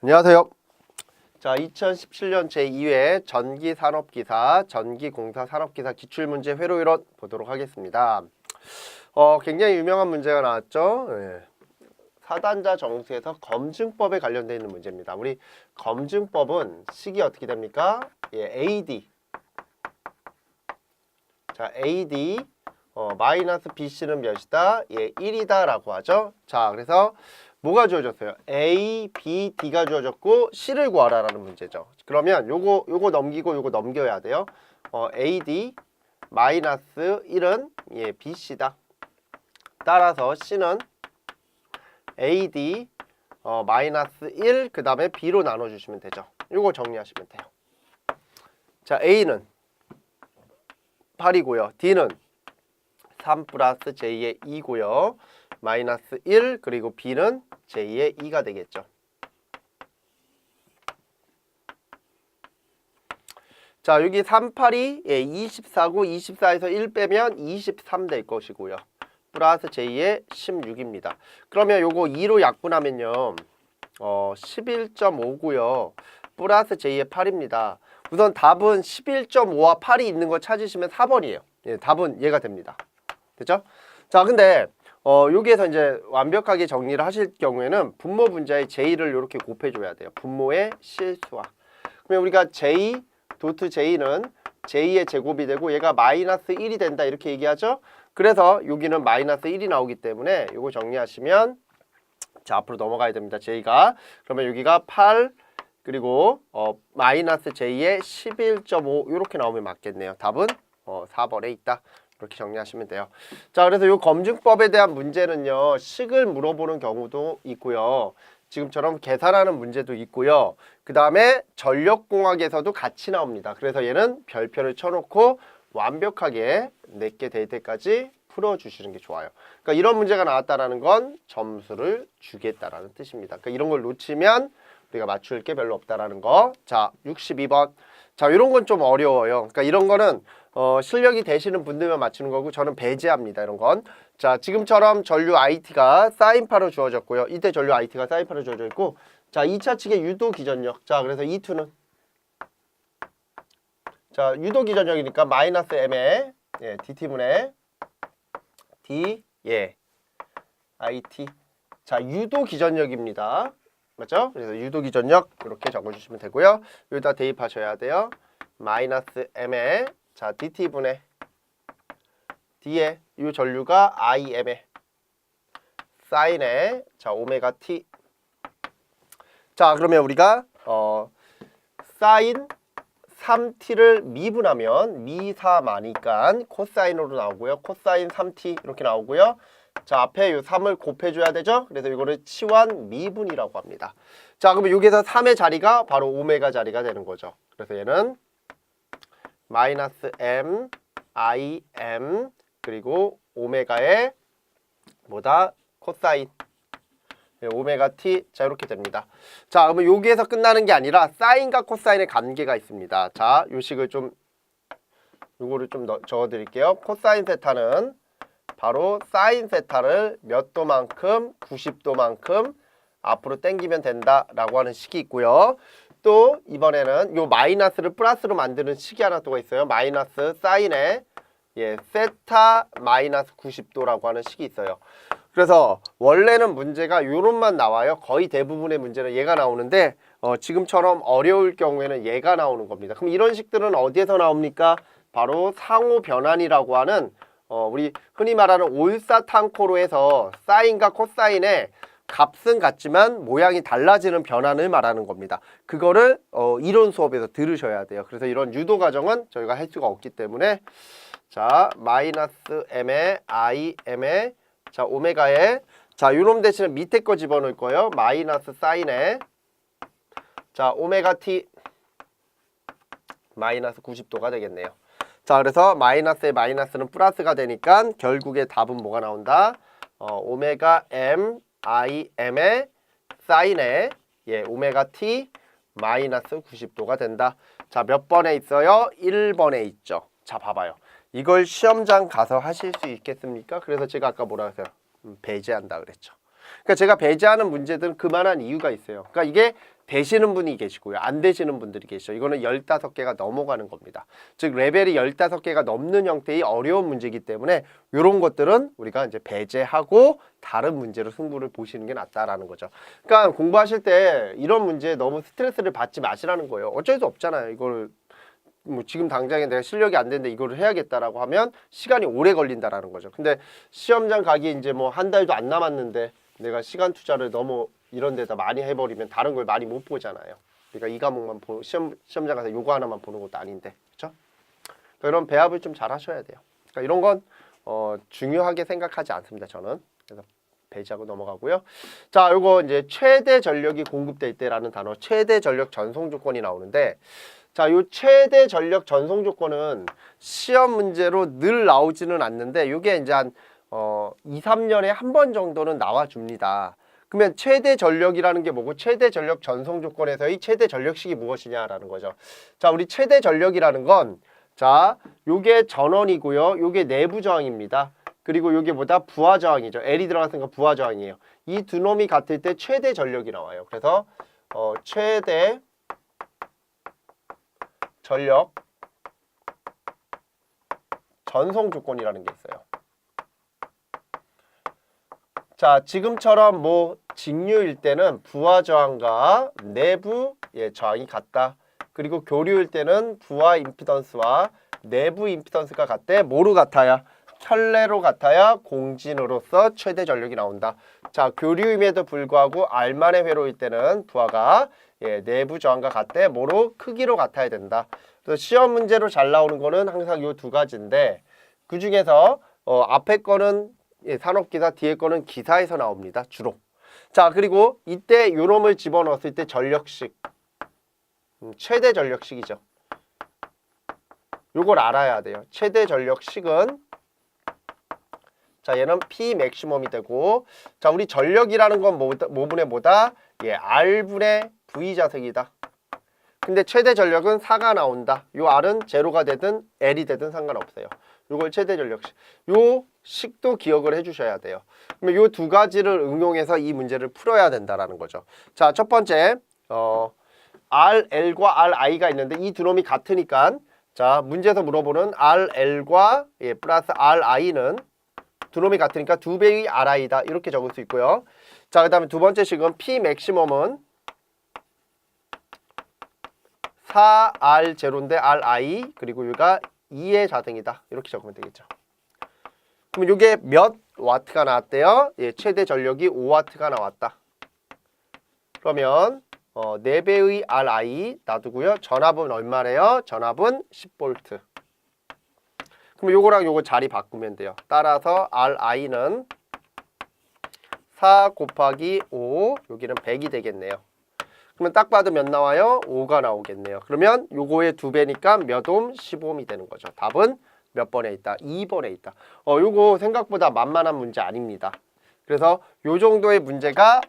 안녕하세요. 자, 2017년 제2회 전기산업기사, 전기공사 산업기사 기출문제 회로이론 보도록 하겠습니다. 굉장히 유명한 문제가 나왔죠. 사단자 정수에서 검증법에 관련되어 있는 문제입니다. 우리 검증법은 식이 어떻게 됩니까? AD. 자, AD 마이너스 BC는 몇이다? 1이다 라고 하죠. 자, 그래서 뭐가 주어졌어요? A, B, D가 주어졌고 C를 구하라라는 문제죠. 그러면 요거 넘기고 요거 넘겨야 돼요. AD 마이너스 1은 BC다. 따라서 C는 AD 마이너스 1 그 다음에 B로 나눠주시면 되죠. 요거 정리하시면 돼요. 자, A는 8이고요. D는 3 플러스 J의 2고요. 마이너스 1 그리고 B는 J의 2가 되겠죠. 자, 여기 3, 8이 24고 24에서 1 빼면 23 될 것이고요. 플러스 J의 16입니다. 그러면 요거 2로 약분하면요. 11.5고요. 플러스 J의 8입니다. 우선 답은 11.5와 8이 있는 거 찾으시면 4번이에요. 답은 얘가 됩니다. 됐죠? 자, 근데 여기에서 이제 완벽하게 정리를 하실 경우에는 분모 분자의 J를 이렇게 곱해줘야 돼요. 분모의 실수와. 그러면 우리가 J 도트 J는 J의 제곱이 되고 얘가 마이너스 1이 된다 이렇게 얘기하죠. 그래서 여기는 마이너스 1이 나오기 때문에 이거 정리하시면 자, 앞으로 넘어가야 됩니다. J가. 그러면 여기가 8 그리고 마이너스 J의 11.5 이렇게 나오면 맞겠네요. 답은 4번에 있다. 이렇게 정리하시면 돼요. 자, 그래서 이 검증법에 대한 문제는요. 식을 물어보는 경우도 있고요. 지금처럼 계산하는 문제도 있고요. 그 다음에 전력공학에서도 같이 나옵니다. 그래서 얘는 별표를 쳐놓고 완벽하게 내게 될 때까지 풀어주시는 게 좋아요. 그러니까 이런 문제가 나왔다는 건 점수를 주겠다라는 뜻입니다. 그러니까 이런 걸 놓치면 우리가 맞출 게 별로 없다라는 거. 자, 62번. 자, 이런 건 좀 어려워요. 그러니까 이런 거는 실력이 되시는 분들만 맞추는 거고 저는 배제합니다. 이런 건. 자, 지금처럼 전류 IT가 사인파로 주어졌고요. 이때 전류 IT가 사인파로 주어져 있고 자, 2차 측의 유도 기전력. 자, 그래서 E2는 자, 유도 기전력이니까 마이너스 M에 DT분의 D IT. 자, 유도 기전력입니다. 맞죠? 그래서 유도 기전력 이렇게 적어주시면 되고요. 여기다 대입하셔야 돼요. 마이너스 M에 자, DT분의 D에 이 전류가 IM에 사인에 자, 오메가 T. 자, 그러면 우리가 사인 3T를 미분하면 미사마니까 코사인으로 나오고요. 코사인 3T 이렇게 나오고요. 자, 앞에 이 3을 곱해줘야 되죠? 그래서 이거를 치환 미분이라고 합니다. 자, 그러면 여기에서 3의 자리가 바로 오메가 자리가 되는 거죠. 그래서 얘는 마이너스 M, I, M 그리고 오메가의 뭐다? 코사인 오메가 T. 자, 이렇게 됩니다. 자, 그러면 여기에서 끝나는 게 아니라 사인과 코사인의 관계가 있습니다. 자, 요 식을 좀 요거를 좀 적어 드릴게요. 코사인 세타는 바로 사인 세타를 몇 도만큼 90도만큼 앞으로 당기면 된다라고 하는 식이 있고요. 또 이번에는 요 마이너스를 플러스로 만드는 식이 하나 또 있어요. 마이너스 사인에 세타 마이너스 90도라고 하는 식이 있어요. 그래서 원래는 문제가 요런만 나와요. 거의 대부분의 문제는 얘가 나오는데 지금처럼 어려울 경우에는 얘가 나오는 겁니다. 그럼 이런 식들은 어디에서 나옵니까? 바로 상호 변환이라고 하는 우리 흔히 말하는 올사탕코로 해서 사인과 코사인의 값은 같지만 모양이 달라지는 변환을 말하는 겁니다. 그거를 이론 수업에서 들으셔야 돼요. 그래서 이런 유도 과정은 저희가 할 수가 없기 때문에 자, 마이너스 M에 I, M에 자, 오메가에 자, 요놈 대신에 밑에 거 집어넣을 거예요. 마이너스 사인에 자, 오메가 T 마이너스 90도가 되겠네요. 자, 그래서 마이너스에 마이너스는 플러스가 되니까 결국에 답은 뭐가 나온다? 오메가 M, I, M의 사인에 오메가 T 마이너스 90도가 된다. 자, 몇 번에 있어요? 1번에 있죠. 자, 봐봐요. 이걸 시험장 가서 하실 수 있겠습니까? 그래서 제가 아까 뭐라 했어요? 배제한다 그랬죠. 그러니까 제가 배제하는 문제들은 그만한 이유가 있어요. 그러니까 이게 되시는 분이 계시고요. 안 되시는 분들이 계시죠. 이거는 15개가 넘어가는 겁니다. 즉 레벨이 15개가 넘는 형태의 어려운 문제이기 때문에 이런 것들은 우리가 이제 배제하고 다른 문제로 승부를 보시는 게 낫다라는 거죠. 그러니까 공부하실 때 이런 문제에 너무 스트레스를 받지 마시라는 거예요. 어쩔 수 없잖아요. 이걸 뭐 지금 당장에 내가 실력이 안 되는데 이거를 해야겠다라고 하면 시간이 오래 걸린다라는 거죠. 근데 시험장 가기 이제 뭐 한 달도 안 남았는데 내가 시간 투자를 너무 이런 데다 많이 해버리면 다른 걸 많이 못 보잖아요. 그러니까 이 과목만 시험장 가서 요거 하나만 보는 것도 아닌데, 그렇죠? 그러니까 이런 배합을 좀 잘 하셔야 돼요. 그러니까 이런 건 중요하게 생각하지 않습니다. 저는. 그래서 배제하고 넘어가고요. 자, 요거 이제 최대 전력이 공급될 때라는 단어, 최대 전력 전송 조건이 나오는데, 자, 요 최대 전력 전송 조건은 시험 문제로 늘 나오지는 않는데, 요게 이제 한 2, 3년에 한 번 정도는 나와줍니다. 그러면 최대 전력이라는 게 뭐고 최대 전력 전송 조건에서의 최대 전력식이 무엇이냐라는 거죠. 자, 우리 최대 전력이라는 건 자, 요게 전원이고요. 요게 내부 저항입니다. 그리고 요게 뭐다? 부하 저항이죠. L이 들어갔으니까 부하 저항이에요. 이 두 놈이 같을 때 최대 전력이 나와요. 그래서 최대 전력 전송 조건이라는 게 있어요. 자, 지금처럼 뭐 직류일 때는 부하 저항과 내부 저항이 같다. 그리고 교류일 때는 부하 임피던스와 내부 임피던스가 같대. 뭐로 같아야? 켤레로 같아야 공진으로서 최대 전력이 나온다. 자, 교류임에도 불구하고 R만의 회로일 때는 부하가 내부 저항과 같대. 뭐로? 크기로 같아야 된다. 그래서 시험 문제로 잘 나오는 거는 항상 요 두 가지인데 그 중에서 앞에 거는 산업기사, 뒤에 거는 기사에서 나옵니다. 주로. 자, 그리고 이때 요놈을 집어넣었을 때 전력식. 최대 전력식이죠. 요걸 알아야 돼요. 최대 전력식은 자, 얘는 P 맥시멈이 되고 자, 우리 전력이라는 건 뭐분의 뭐다? R분의 V 자석이다. 근데 최대 전력은 4가 나온다. 요 R은 제로가 되든 L이 되든 상관없어요. 요걸 최대 전력식. 요 식도 기억을 해주셔야 돼요. 그러면 요 두 가지를 응용해서 이 문제를 풀어야 된다라는 거죠. 자, 첫 번째 RL과 RI가 있는데 이 두 놈이 같으니까 자, 문제에서 물어보는 RL과 플러스 RI는 두 놈이 같으니까 2배의 RI다. 이렇게 적을 수 있고요. 자, 그 다음에 두 번째 식은 P 맥시멈은 4R0인데 RI 그리고 여기가 2의 자등이다. 이렇게 적으면 되겠죠. 그럼 이게 몇 와트가 나왔대요? 최대 전력이 5와트가 나왔다. 그러면 4배의 RI 놔두고요. 전압은 얼마래요? 전압은 10V. 그럼 요거랑 요거 자리 바꾸면 돼요. 따라서 RI는 4 곱하기 5, 여기는 100이 되겠네요. 그러면 딱 봐도 몇 나와요? 5가 나오겠네요. 그러면 요거의 2배니까 몇 옴? 10옴이 되는 거죠. 답은 몇 번에 있다? 2번에 있다. 요거 생각보다 만만한 문제 아닙니다. 그래서 요 정도의 문제가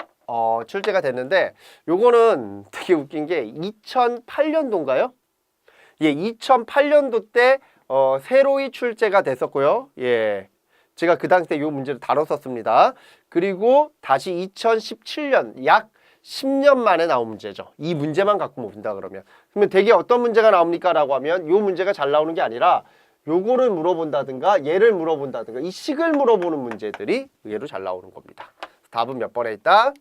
출제가 됐는데 요거는 되게 웃긴 게 2008년도인가요? 2008년도 때 새로이 출제가 됐었고요. 제가 그 당시에 요 문제를 다뤘었습니다. 그리고 다시 2017년 약 10년 만에 나온 문제죠. 이 문제만 갖고 본다 그러면. 그러면 되게 어떤 문제가 나옵니까? 라고 하면 요 문제가 잘 나오는 게 아니라 요거를 물어본다든가 얘를 물어본다든가 이 식을 물어보는 문제들이 의외로 잘 나오는 겁니다. 답은 몇 번에 있다?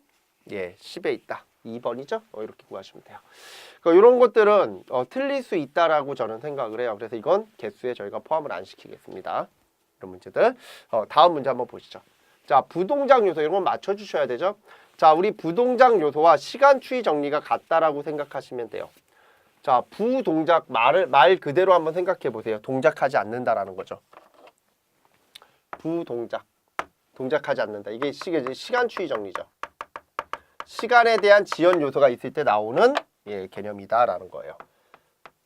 10에 있다. 2번이죠? 이렇게 구하시면 돼요. 그러니까 이런 것들은 틀릴 수 있다라고 저는 생각을 해요. 그래서 이건 개수에 저희가 포함을 안 시키겠습니다. 이런 문제들. 다음 문제 한번 보시죠. 자, 부동작 요소 이런 건 맞춰주셔야 되죠. 자, 우리 부동작 요소와 시간 추이 정리가 같다라고 생각하시면 돼요. 자, 부동작 말 그대로 한번 생각해 보세요. 동작하지 않는다라는 거죠. 부동작. 동작하지 않는다. 이게 시간 추이 정리죠. 시간에 대한 지연 요소가 있을 때 나오는 개념이다라는 거예요.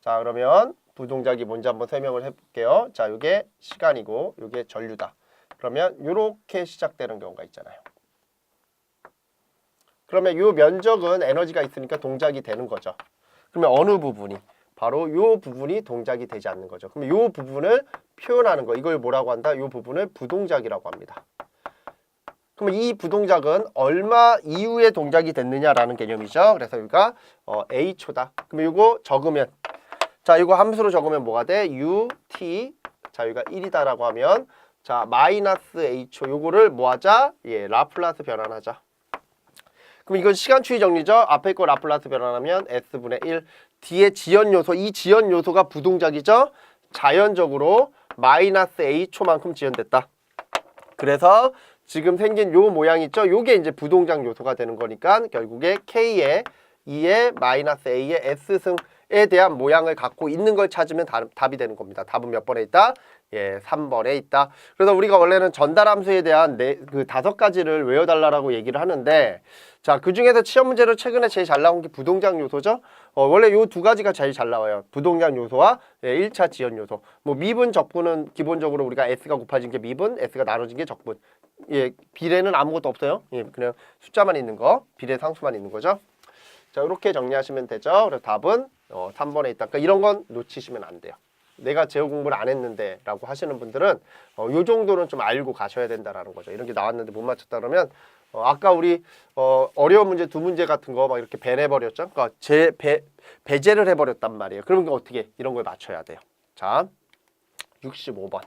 자, 그러면 부동작이 뭔지 한번 설명을 해볼게요. 자, 이게 시간이고 이게 전류다. 그러면 이렇게 시작되는 경우가 있잖아요. 그러면 이 면적은 에너지가 있으니까 동작이 되는 거죠. 그러면 어느 부분이? 바로 이 부분이 동작이 되지 않는 거죠. 그러면 이 부분을 표현하는 거, 이걸 뭐라고 한다? 이 부분을 부동작이라고 합니다. 그러면 이 부동작은 얼마 이후에 동작이 됐느냐라는 개념이죠. 그래서 여기가 H초다. 그럼 이거 적으면 자, 이거 함수로 적으면 뭐가 돼? UT. 자, 여기가 1이다라고 하면 자, 마이너스 H초. 요거를 뭐 하자? 예, 라플라스 변환하자. 그럼 이건 시간추이 정리죠. 앞에 거 라플라스 변환하면 S분의 1. 뒤에 지연 요소, 이 지연 요소가 부동작이죠. 자연적으로 마이너스 H초만큼 지연됐다. 그래서 지금 생긴 요 모양 있죠? 요게 이제 부동작 요소가 되는 거니까 결국에 K의 2의 마이너스 A의 S승에 대한 모양을 갖고 있는 걸 찾으면 답이 되는 겁니다. 답은 몇 번에 있다? 예, 3번에 있다. 그래서 우리가 원래는 전달함수에 대한 그 5가지를 외워달라고 얘기를 하는데 자, 그 중에서 시험 문제로 최근에 제일 잘 나온 게 부동작 요소죠. 원래 요 2가지가 제일 잘 나와요. 부동작 요소와 1차 지연 요소. 뭐 미분, 적분은 기본적으로 우리가 S가 곱해진 게 미분, S가 나눠진 게 적분. 예, 비례는 아무것도 없어요. 예, 그냥 숫자만 있는 거, 비례 상수만 있는 거죠. 자, 이렇게 정리하시면 되죠. 그래서 답은 3번에 있다. 그러니까 이런 건 놓치시면 안 돼요. 내가 제어 공부를 안 했는데 라고 하시는 분들은 요 정도는 좀 알고 가셔야 된다라는 거죠. 이런 게 나왔는데 못 맞췄다 그러면 아까 우리 어려운 문제 2문제 같은 거 막 이렇게 배내버렸죠. 그러니까 배제를 해버렸단 말이에요. 그러면 어떻게 이런 걸 맞춰야 돼요. 자, 65번.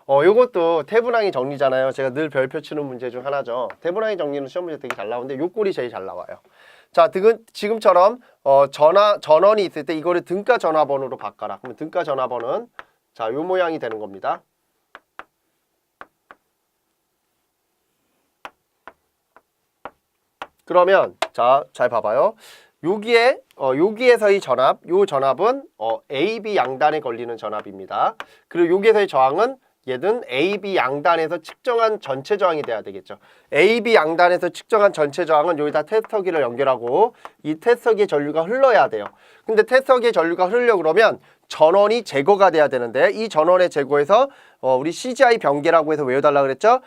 요것도 태분항이 정리잖아요. 제가 늘 별표 치는 문제 중 하나죠. 태분항이 정리는 시험 문제 되게 잘 나오는데 요 꼴이 제일 잘 나와요. 자, 지금처럼 전원이 있을 때 이거를 등가 전화번호로 바꿔라. 그러면 등가 전화번호는 자, 요 모양이 되는 겁니다. 그러면 자, 잘 봐봐요. 여기에서의 전압, 요 전압은 AB 양단에 걸리는 전압입니다. 그리고 여기에서의 저항은 얘는 AB 양단에서 측정한 전체 저항이 돼야 되겠죠. AB 양단에서 측정한 전체 저항은 여기다 테스터기를 연결하고 이 테스터기의 전류가 흘러야 돼요. 근데 테스터기의 전류가 흐르려고 그러면 전원이 제거가 돼야 되는데 이 전원의 제거에서 우리 CGI 병개라고 해서 외워달라고 그랬죠.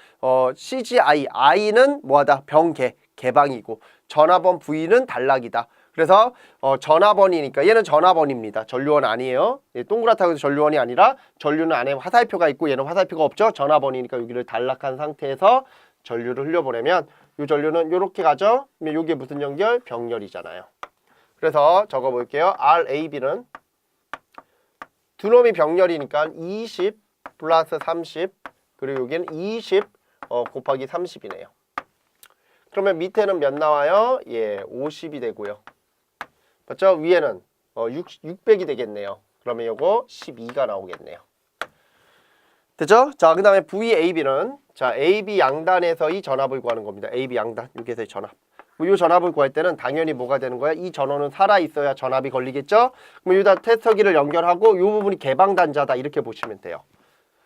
CGI, I는 뭐하다? 병개, 개방이고 전압원 V는 단락이다. 그래서 전압원이니까 얘는 전압원입니다. 전류원 아니에요. 동그랗다고 해서 전류원이 아니라 전류는 안에 화살표가 있고 얘는 화살표가 없죠. 전압원이니까 여기를 단락한 상태에서 전류를 흘려보내면 이 전류는 이렇게 가죠. 그러면 이게 무슨 연결? 병렬이잖아요. 그래서 적어볼게요. RAB는 두 놈이 병렬이니까 20 플러스 30 그리고 여기는 20 곱하기 30이네요. 그러면 밑에는 몇 나와요? 예, 50이 되고요. 맞죠? 위에는 600이 되겠네요. 그러면 요거 12가 나오겠네요. 됐죠? 자, 그 다음에 VAB는 자, AB 양단에서의 전압을 구하는 겁니다. AB 양단, 여기에서의 전압. 이 전압을 구할 때는 당연히 뭐가 되는 거야? 이 전원은 살아있어야 전압이 걸리겠죠? 그럼 여기다 테스터기를 연결하고 이 부분이 개방단자다 이렇게 보시면 돼요.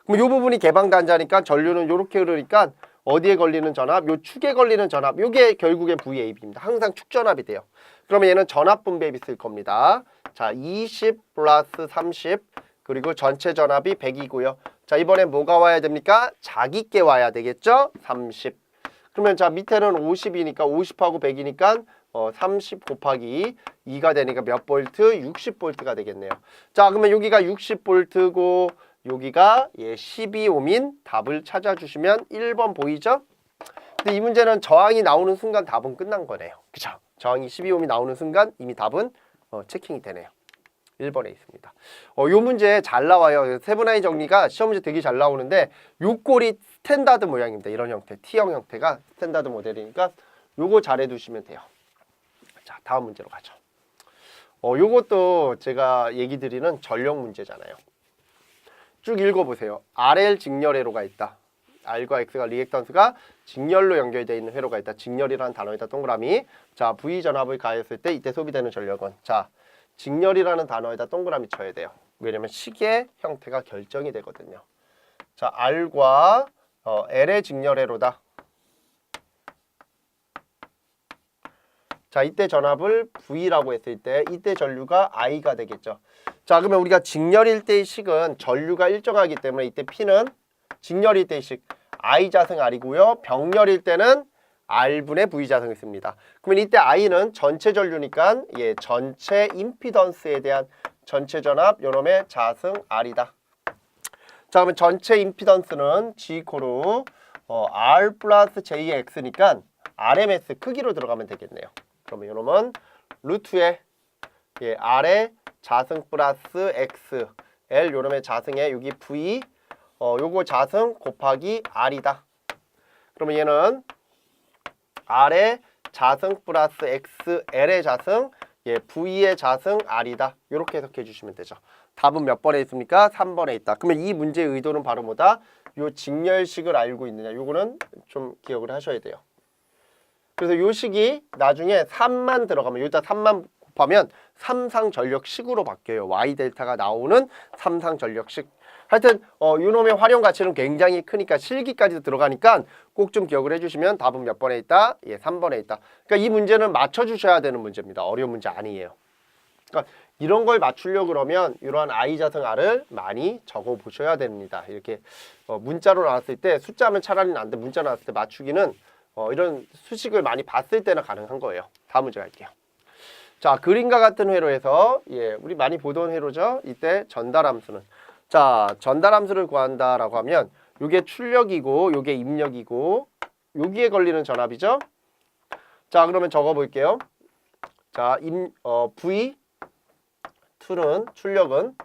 그럼 이 부분이 개방단자니까 전류는 이렇게 흐르니까 어디에 걸리는 전압? 요 축에 걸리는 전압. 요게 결국엔 VAB입니다. 항상 축전압이 돼요. 그러면 얘는 전압 분배비 쓸 겁니다. 자, 20 플러스 30 그리고 전체 전압이 100이고요. 자, 이번엔 뭐가 와야 됩니까? 자기께 와야 되겠죠? 30. 그러면 자, 밑에는 50이니까 50하고 100이니까 30 곱하기 2가 되니까 몇 볼트? 60볼트가 되겠네요. 자, 그러면 여기가 60볼트고 여기가 12옴인 답을 찾아주시면 1번 보이죠? 근데 이 문제는 저항이 나오는 순간 답은 끝난 거네요. 그쵸? 저항이 12옴이 나오는 순간 이미 답은 체킹이 되네요. 1번에 있습니다. 요 문제 잘 나와요. 세분화의 정리가 시험 문제 되게 잘 나오는데 요 꼴이 스탠다드 모양입니다. 이런 형태, T형 형태가 스탠다드 모델이니까 요거 잘 해두시면 돼요. 자, 다음 문제로 가죠. 요것도 제가 얘기 드리는 전력 문제잖아요. 쭉 읽어보세요. RL 직렬회로가 있다. R과 X가 리액턴스가 직렬로 연결되어 있는 회로가 있다. 직렬이라는 단어에다 동그라미. 자, V 전압을 가했을 때 이때 소비되는 전력은 자, 직렬이라는 단어에다 동그라미 쳐야 돼요. 왜냐면 시계 형태가 결정이 되거든요. 자, R과 L의 직렬회로다. 자, 이때 전압을 V라고 했을 때 이때 전류가 I가 되겠죠. 자, 그러면 우리가 직렬일 때의 식은 전류가 일정하기 때문에 이때 P는 직렬일 때의 식 I 자승 R이고요. 병렬일 때는 R분의 V 자승을 씁니다. 그러면 이때 I는 전체 전류니까 전체 임피던스에 대한 전체 전압 요놈의 자승 R이다. 자, 그러면 전체 임피던스는 G 이코로 R 플러스 J의 X니까 RMS 크기로 들어가면 되겠네요. 그러면 이놈은 루트에 R의 자승 플러스 X L 요놈의 자승에 여기 V 요거 자승 곱하기 R이다. 그러면 얘는 R의 자승 플러스 X L의 자승 V의 자승 R이다. 이렇게 해석해 주시면 되죠. 답은 몇 번에 있습니까? 3번에 있다. 그러면 이 문제의 의도는 바로 뭐다? 요 직렬식을 알고 있느냐. 요거는 좀 기억을 하셔야 돼요. 그래서 요 식이 나중에 3만 들어가면 여기다 3만 곱하면 삼상전력식으로 바뀌어요. Y 델타가 나오는 삼상전력식. 하여튼 요놈의 활용 가치는 굉장히 크니까 실기까지도 들어가니까 꼭 좀 기억을 해주시면 답은 몇 번에 있다? 3번에 있다. 그러니까 이 문제는 맞춰주셔야 되는 문제입니다. 어려운 문제 아니에요. 그러니까 이런 걸 맞추려고 그러면 이러한 I 자승 R을 많이 적어 보셔야 됩니다. 이렇게 문자로 나왔을 때 숫자면 차라리 안 돼. 문자 나왔을 때 맞추기는 이런 수식을 많이 봤을 때는 가능한 거예요. 다음 문제 갈게요. 자, 그림과 같은 회로에서 우리 많이 보던 회로죠. 이때 전달함수는 자, 전달함수를 구한다라고 하면 요게 출력이고 요게 입력이고 여기에 걸리는 전압이죠. 자, 그러면 적어 볼게요. 자, V2는 출력은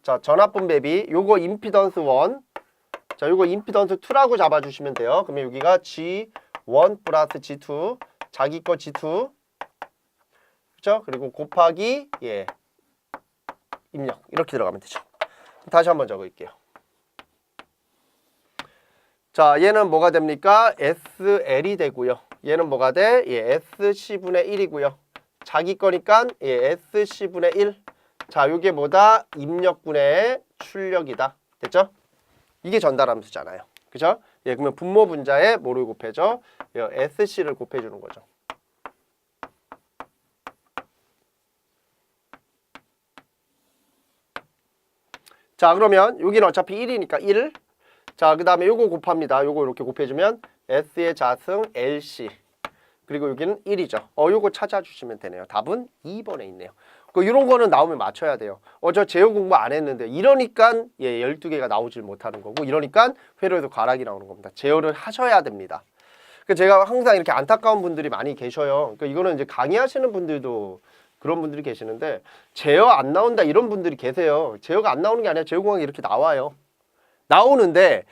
자, 전압 분배비 요거 임피던스 1 자, 요거 임피던스 2라고 잡아 주시면 돼요. 그러면 여기가 G1 플러스 G2 자기 거 G2 그렇죠? 그리고 곱하기 입력 이렇게 들어가면 되죠. 다시 한번 적을게요. 자, 얘는 뭐가 됩니까? SL이 되고요. 얘는 뭐가 돼? SC분의 1이고요. 자기 거니까 SC분의 1. 자, 요게 뭐다? 입력분의 출력이다. 됐죠? 이게 전달함수잖아요. 그죠? 그러면 분모 분자에 뭐를 곱해줘? SC를 곱해주는 거죠. 자, 그러면 여기는 어차피 1이니까 1. 자, 그 다음에 요거 곱합니다. 요거 이렇게 곱해주면 S의 자승 LC. 그리고 여기는 1이죠. 요거 찾아주시면 되네요. 답은 2번에 있네요. 이런 거는 나오면 맞춰야 돼요. 저 제어 공부 안 했는데 이러니까 12개가 나오질 못하는 거고 이러니까 회로에서 과락이 나오는 겁니다. 제어를 하셔야 됩니다. 제가 항상 이렇게 안타까운 분들이 많이 계셔요. 이거는 이제 강의하시는 분들도 그런 분들이 계시는데 제어 안 나온다 이런 분들이 계세요. 제어가 안 나오는 게 아니라 제어 공학이 이렇게 나와요. 나오는데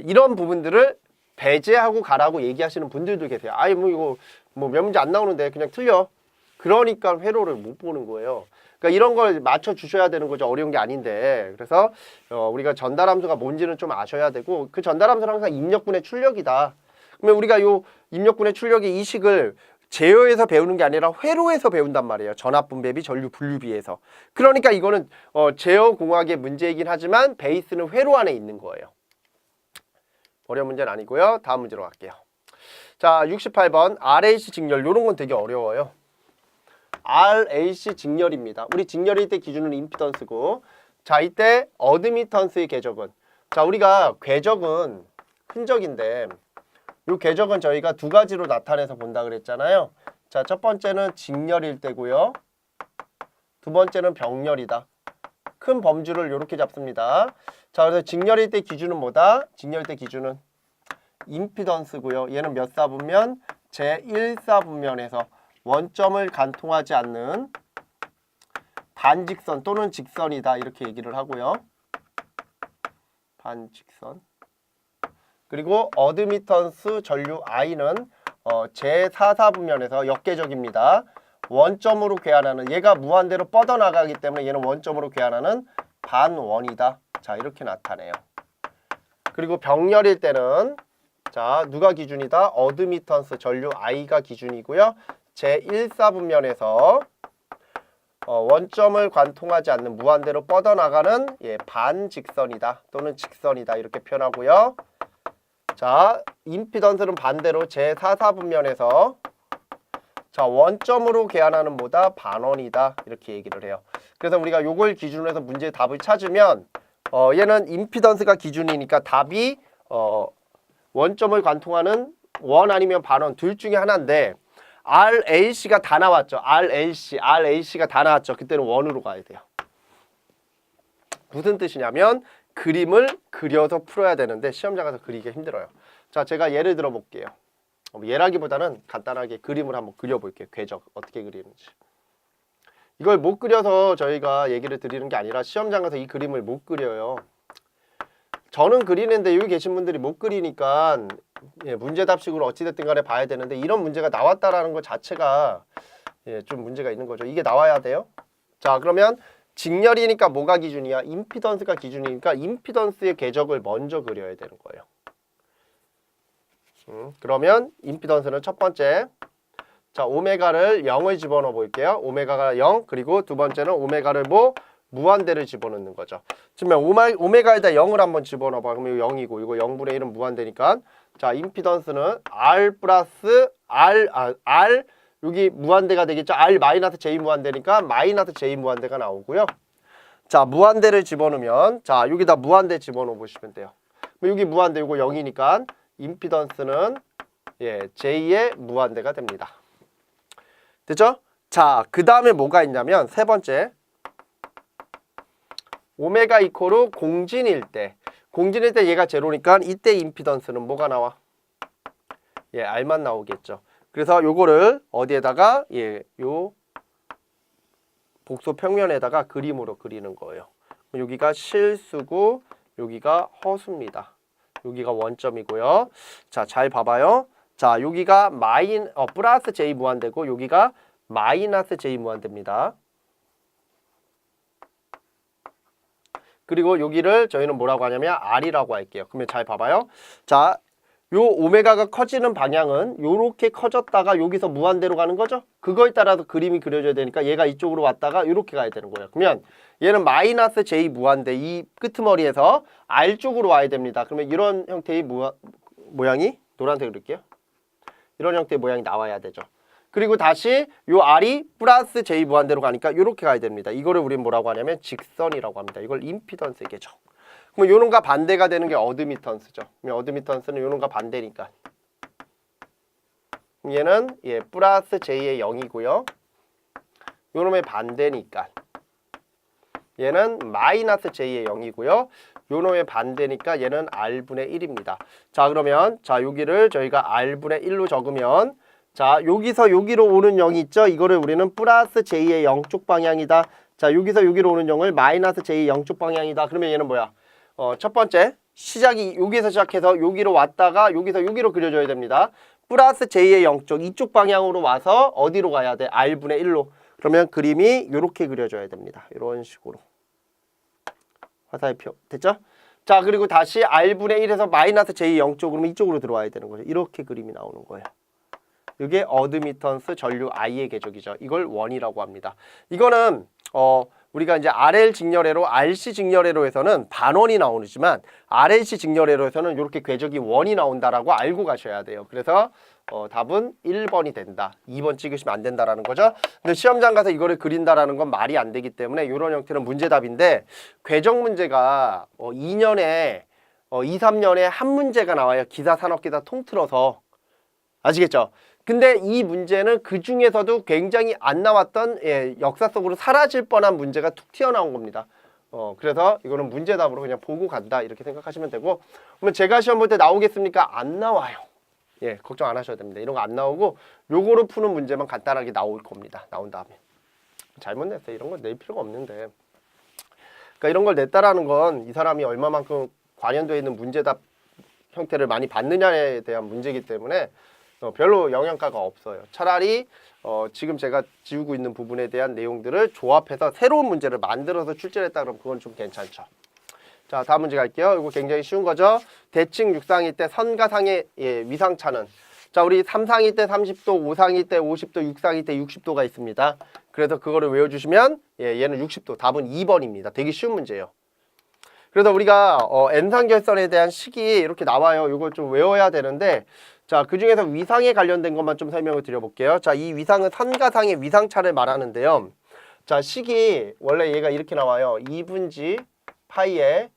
이런 부분들을 배제하고 가라고 얘기하시는 분들도 계세요. 아이 뭐 이거 뭐 몇 문제 안 나오는데 그냥 틀려. 그러니까 회로를 못 보는 거예요. 그러니까 이런 걸 맞춰 주셔야 되는 거죠. 어려운 게 아닌데. 그래서 우리가 전달함수가 뭔지는 좀 아셔야 되고 그 전달함수는 항상 입력분의 출력이다. 그러면 우리가 요 입력분의 출력의 이 식을 제어에서 배우는 게 아니라 회로에서 배운단 말이에요. 전압분배비, 전류 분류비에서. 그러니까 이거는 제어 공학의 문제이긴 하지만 베이스는 회로 안에 있는 거예요. 어려운 문제는 아니고요. 다음 문제로 갈게요. 자, 68번 RAC 직렬. 이런 건 되게 어려워요. RAC 직렬입니다. 우리 직렬일 때 기준은 임피던스고 자, 이때 어드미턴스의 궤적은 자, 우리가 궤적은 흔적인데 이 궤적은 저희가 두 가지로 나타내서 본다 그랬잖아요. 자, 첫 번째는 직렬일 때고요. 두 번째는 병렬이다. 큰 범주를 이렇게 잡습니다. 자, 그래서 직렬일 때 기준은 뭐다? 직렬 때 기준은 임피던스고요. 얘는 몇 사분면? 제1사분면에서 원점을 관통하지 않는 반직선 또는 직선이다. 이렇게 얘기를 하고요. 반직선. 그리고 어드미턴스 전류 I는 제4사분면에서 역계적입니다. 원점으로 궤환하는 얘가 무한대로 뻗어나가기 때문에 얘는 원점으로 궤환하는 반원이다. 자, 이렇게 나타내요. 그리고 병렬일 때는 자, 누가 기준이다? 어드미턴스 전류 I가 기준이고요. 제1사분면에서 원점을 관통하지 않는 무한대로 뻗어나가는 반직선이다 또는 직선이다 이렇게 표현하고요. 자, 임피던스는 반대로 제4사분면에서 자, 원점으로 궤환하는 뭐다? 반원이다 이렇게 얘기를 해요. 그래서 우리가 요걸 기준으로 해서 문제의 답을 찾으면 얘는 임피던스가 기준이니까 답이 원점을 관통하는 원 아니면 반원 둘 중에 하나인데 RAC가 다 나왔죠. RAC가 다 나왔죠. 그때는 원으로 가야 돼요. 무슨 뜻이냐면 그림을 그려서 풀어야 되는데 시험장 가서 그리기가 힘들어요. 자, 제가 예를 들어 볼게요. 예라기보다는 간단하게 그림을 한번 그려볼게요. 궤적 어떻게 그리는지. 이걸 못 그려서 저희가 얘기를 드리는 게 아니라 시험장 가서 이 그림을 못 그려요. 저는 그리는데 여기 계신 분들이 못 그리니까 문제답식으로 어찌됐든 간에 봐야 되는데 이런 문제가 나왔다라는 것 자체가 좀 문제가 있는 거죠. 이게 나와야 돼요. 자, 그러면 직렬이니까 뭐가 기준이야? 임피던스가 기준이니까 임피던스의 궤적을 먼저 그려야 되는 거예요. 그러면 임피던스는 첫 번째, 자, 오메가를 0을 집어넣어 볼게요. 오메가가 0, 그리고 두 번째는 오메가를 뭐? 무한대를 집어넣는 거죠. 그러면 오메가에다 0을 한번 집어넣어 봐. 그러면 이거 0이고 이거 0분의 1은 무한대니까, 자, 임피던스는 R 플러스 R 여기 무한대가 되겠죠. R 마이너스 J 무한대니까 마이너스 J 무한대가 나오고요. 자, 무한대를 집어넣으면, 자, 여기다 무한대 집어넣어 보시면 돼요. 여기 무한대 이거 0이니까 임피던스는 J의 무한대가 됩니다. 됐죠? 자, 그 다음에 뭐가 있냐면 세 번째, 오메가 이코르 공진일 때, 공진일 때 얘가 제로니까 이때 임피던스는 뭐가 나와? R만 나오겠죠. 그래서 요거를 어디에다가 요 복소 평면에다가 그림으로 그리는 거예요. 여기가 실수고 여기가 허수입니다. 여기가 원점이고요. 자, 잘 봐봐요. 자, 여기가 플러스 J 무한대고 여기가 마이너스 J 무한대입니다. 그리고 여기를 저희는 뭐라고 하냐면 R이라고 할게요. 그러면 잘 봐봐요. 자, 요 오메가가 커지는 방향은 요렇게 커졌다가 여기서 무한대로 가는 거죠. 그거에 따라서 그림이 그려져야 되니까 얘가 이쪽으로 왔다가 요렇게 가야 되는 거예요. 그러면 얘는 마이너스 J 무한대 이 끄트머리에서 R 쪽으로 와야 됩니다. 그러면 이런 형태의 모양이 노란색으로 그릴게요. 이런 형태의 모양이 나와야 되죠. 그리고 다시 요 R이 플러스 J 무한대로 가니까 이렇게 가야 됩니다. 이거를 우리는 뭐라고 하냐면 직선이라고 합니다. 이걸 임피던스 궤적. 그럼 요놈과 반대가 되는 게 어드미턴스죠. 그럼 어드미턴스는 요놈과 반대니까. 얘는 플러스 J의 0이고요. 요놈의 반대니까. 얘는 마이너스 J의 0이고요. 요놈의 반대니까 얘는 R분의 1입니다. 자, 그러면 자, 여기를 저희가 R분의 1로 적으면, 자, 여기서 여기로 오는 0이 있죠? 이거를 우리는 플러스 J의 0쪽 방향이다. 자, 여기서 여기로 오는 0을 마이너스 J의 0쪽 방향이다. 그러면 얘는 뭐야? 첫 번째, 시작이 여기서 시작해서 여기로 왔다가 여기서 여기로 그려줘야 됩니다. 플러스 J의 0쪽, 이쪽 방향으로 와서 어디로 가야 돼? R분의 1로. 그러면 그림이 이렇게 그려져야 됩니다. 이런 식으로. 화살표. 됐죠? 자, 그리고 다시 R분의 1에서 마이너스 J 0쪽, 그러면 이쪽으로 들어와야 되는 거죠. 이렇게 그림이 나오는 거예요. 이게 어드미턴스 전류 I의 궤적이죠. 이걸 원이라고 합니다. 이거는 우리가 이제 RL 직렬회로, RC 직렬회로에서는 반원이 나오지만 RLC 직렬회로에서는 이렇게 궤적이 원이 나온다라고 알고 가셔야 돼요. 그래서 답은 1번이 된다. 2번 찍으시면 안 된다라는 거죠. 근데 시험장 가서 이거를 그린다라는 건 말이 안 되기 때문에 이런 형태는 문제답인데, 궤적 문제가 2년에 2, 3년에 한 문제가 나와요. 기사, 산업기사 통틀어서. 아시겠죠? 근데 이 문제는 그 중에서도 굉장히 안 나왔던 역사 속으로 사라질 뻔한 문제가 툭 튀어나온 겁니다. 그래서 이거는 문제답으로 그냥 보고 간다 이렇게 생각하시면 되고, 그러면 제가 시험 볼 때 나오겠습니까? 안 나와요. 걱정 안 하셔도 됩니다. 이런 거 안 나오고 요거로 푸는 문제만 간단하게 나올 겁니다. 나온 다음에. 잘못 냈어요. 이런 걸 낼 필요가 없는데. 그러니까 이런 걸 냈다라는 건 이 사람이 얼마만큼 관련되어 있는 문제답 형태를 많이 받느냐에 대한 문제이기 때문에 별로 영향가가 없어요. 차라리 지금 제가 지우고 있는 부분에 대한 내용들을 조합해서 새로운 문제를 만들어서 출제했다 그러면 그건 좀 괜찮죠. 자, 다음 문제 갈게요. 이거 굉장히 쉬운 거죠. 대칭 육상일 때 선과 상의 위상차는, 자, 우리 3상일 때 30도, 5상일 때 50도, 6상일 때 60도가 있습니다. 그래서 그거를 외워주시면 얘는 60도. 답은 2번입니다. 되게 쉬운 문제예요. 그래서 우리가 N상결선에 대한 식이 이렇게 나와요. 이걸 좀 외워야 되는데, 자, 그 중에서 위상에 관련된 것만 좀 설명을 드려볼게요. 자, 이 위상은 선과 상의 위상차를 말하는데요. 자, 식이 원래 얘가 이렇게 나와요. 2분지 파이에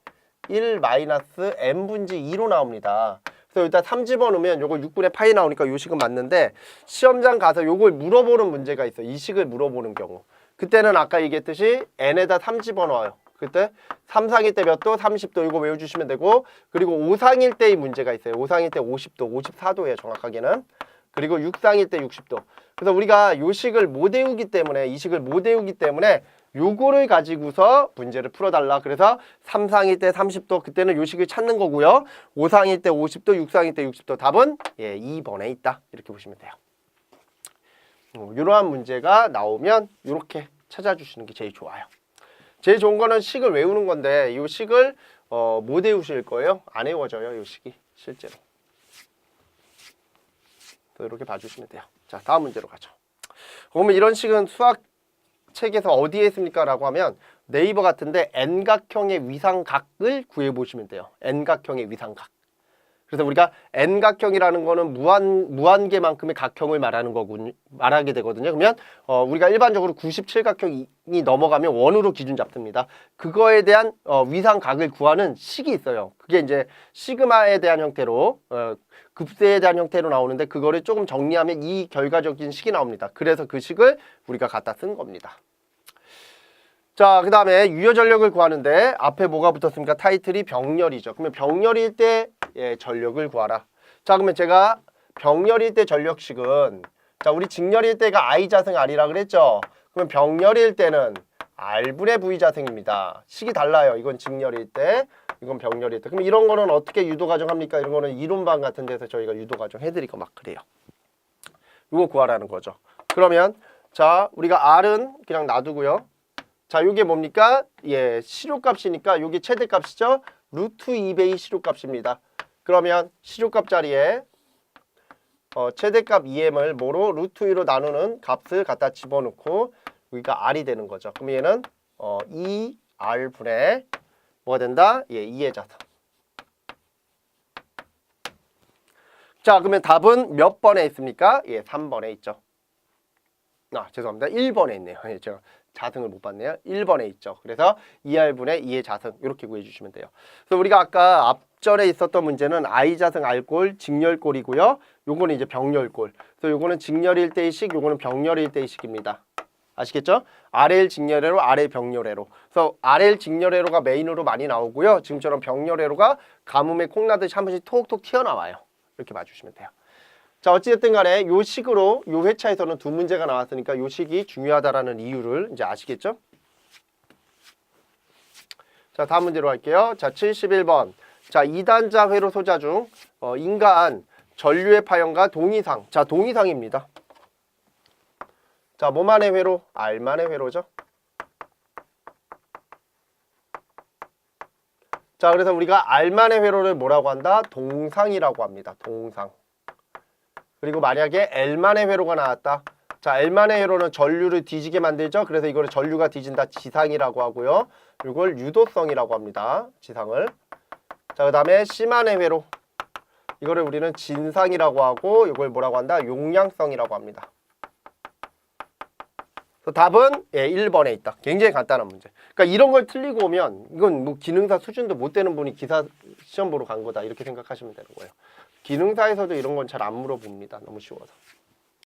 1 마이너스 n분지 2로 나옵니다. 그래서 일단 3 집어넣으면 요거 6분의 파이 나오니까 요 식은 맞는데, 시험장 가서 요걸 물어보는 문제가 있어요. 이 식을 물어보는 경우. 그때는 아까 얘기했듯이 n에다 3 집어넣어요. 그때 3상일 때 몇 도? 30도 이거 외워주시면 되고 그리고 5상일 때의 문제가 있어요. 5상일 때 50도, 54도예요 정확하게는. 그리고 6상일 때 60도. 그래서 우리가 요 식을 못 외우기 때문에 이 식을 못 외우기 때문에 요거를 가지고서 문제를 풀어달라. 그래서 3상일 때 30도 그때는 요 식을 찾는 거고요. 5상일 때 50도, 6상일 때 60도 답은 2번에 있다. 이렇게 보시면 돼요. 이러한 문제가 나오면 이렇게 찾아주시는 게 제일 좋아요. 제일 좋은 거는 식을 외우는 건데 이 식을 못 외우실 거예요. 안 외워져요. 이 식이 실제로. 이렇게 봐주시면 돼요. 자, 다음 문제로 가죠. 그러면 이런 식은 수학 책에서 어디에 있습니까? 라고 하면 네이버 같은데 N각형의 위상각을 구해보시면 돼요. N각형의 위상각. 그래서 우리가 N각형이라는 거는 무한계만큼의 각형을 말하게 되거든요. 그러면 우리가 일반적으로 97각형이 넘어가면 원으로 기준 잡습니다. 그거에 대한 위상각을 구하는 식이 있어요. 그게 이제 시그마에 대한 형태로 급세에 대한 형태로 나오는데 그거를 조금 정리하면 이 결과적인 식이 나옵니다. 그래서 그 식을 우리가 갖다 쓴 겁니다. 자, 그 다음에 유효전력을 구하는데 앞에 뭐가 붙었습니까? 타이틀이 병렬이죠. 그러면 병렬일 때 전력을 구하라. 자, 그러면 제가 병렬일 때 전력식은 자, 우리 직렬일 때가 I자승 R이라 그랬죠? 그러면 병렬일 때는 R분의 V자승입니다. 식이 달라요. 이건 직렬일 때, 이건 병렬일 때. 그럼 이런 거는 어떻게 유도과정 합니까? 이런 거는 이론반 같은 데서 저희가 유도과정 해드리고 막 그래요. 이거 구하라는 거죠. 그러면 자, 우리가 R은 그냥 놔두고요. 자, 요게 뭡니까? 실효값이니까 요게 최대값이죠? 루트 2배의 실효값입니다. 그러면 실효값 자리에 최대값 2m을 뭐로? 루트 2로 나누는 값을 갖다 집어넣고 여기가 R이 되는 거죠. 그럼 얘는 2R분의 뭐가 된다? 2의 자승. 자, 그러면 답은 몇 번에 있습니까? 3번에 있죠. 죄송합니다. 1번에 있네요. 제가 자승을 못 봤네요. 1번에 있죠. 그래서 2R분의 2의 자승 이렇게 구해주시면 돼요. 그래서 우리가 아까 앞절에 있었던 문제는 I자승 R꼴 직렬꼴이고요. 요거는 이제 병렬꼴. 그래서 요거는 직렬일 때의 식, 요거는 병렬일 때의 식입니다. 아시겠죠? RL 직렬회로, RL 병렬회로. 그래서 RL 직렬회로가 메인으로 많이 나오고요. 지금처럼 병렬회로가 가뭄에 콩나듯이 한 번씩 톡톡 튀어나와요. 이렇게 봐주시면 돼요. 자, 어찌됐든 간에 요 식으로 요 회차에서는 두 문제가 나왔으니까 요 식이 중요하다라는 이유를 이제 아시겠죠? 자, 다음 문제로 할게요. 자, 71번. 자, 2단자 회로 소자 중 인간 전류의 파형과 동이상. 자, 동이상입니다. 자, 뭐만의 회로? R만의 회로죠. 자, 그래서 우리가 R만의 회로를 뭐라고 한다? 동상이라고 합니다. 동상. 그리고 만약에 L만의 회로가 나왔다. 자, L만의 회로는 전류를 뒤지게 만들죠. 그래서 이거를 전류가 뒤진다 지상이라고 하고요. 이걸 유도성이라고 합니다. 지상을. 자, 그 다음에 C만의 회로. 이거를 우리는 진상이라고 하고 이걸 뭐라고 한다? 용량성이라고 합니다. 그래서 답은 1번에 있다. 굉장히 간단한 문제. 그러니까 이런 걸 틀리고 오면 이건 뭐 기능사 수준도 못 되는 분이 기사 시험 보러 간 거다. 이렇게 생각하시면 되는 거예요. 기능사에서도 이런 건 잘 안 물어봅니다. 너무 쉬워서.